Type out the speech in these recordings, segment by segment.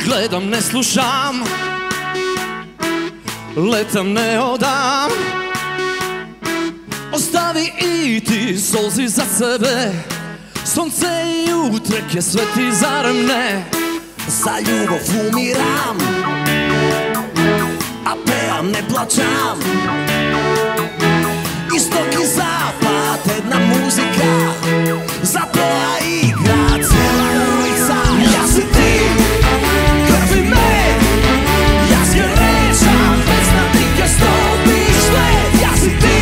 Gledam, ne slušam, letam, ne odam. Ostavi i ti solzi za sebe, sunce i utrke sve ti zaremne. Za ljubav umiram, a pevam, ne plaćam. Istok i zapad, jedna muzika, zato ja igra cijela ulica. Ja si ti, krv i med, ja si rečam, bez nadike stopiš led. Ja si ti,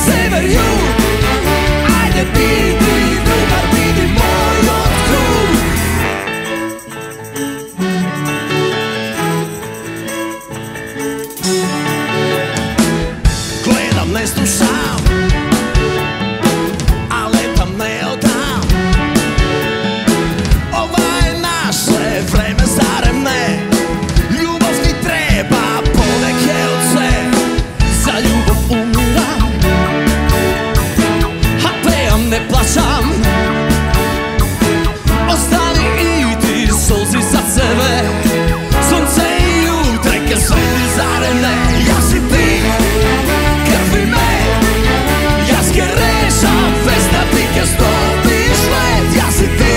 sever, jug, ajde bidi drugar, bidi moj otkrug. Gledam, ne slušam, a letam, ne odam. Ovo je naše vreme zaremne, ljubav ti treba poneke od sve. Za ljubav umiram, a pevam, ne plaćam. Ostavi i ti solzi za sebe, sunce i utrke sve ti zaremne. Ja si ti, krv i med, ja si rešam, bez nadike stopiš led. Ja si ti,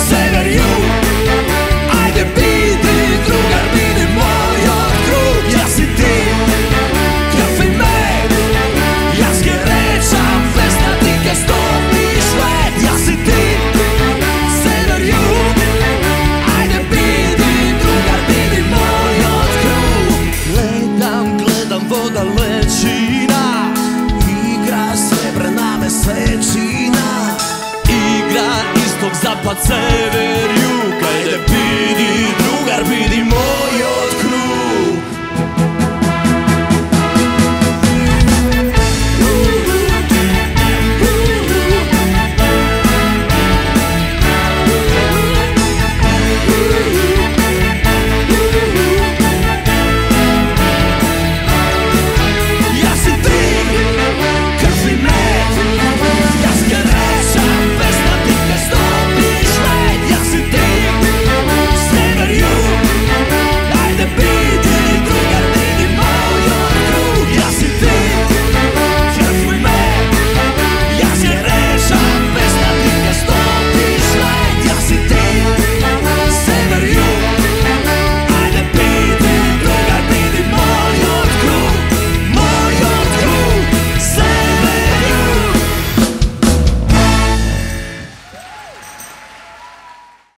sever, jug, ajde bidi drugar, bidi moj otkrug. Ja si ti, krv i med, ja si rečam, bez nadike stopiš led. Ja si ti, sever, jug, ajde bidi drugar, bidi moj otkrug. Gledam, gledam, voda lečina, Igra srebrna mesečina, igra istok, zapad, sever.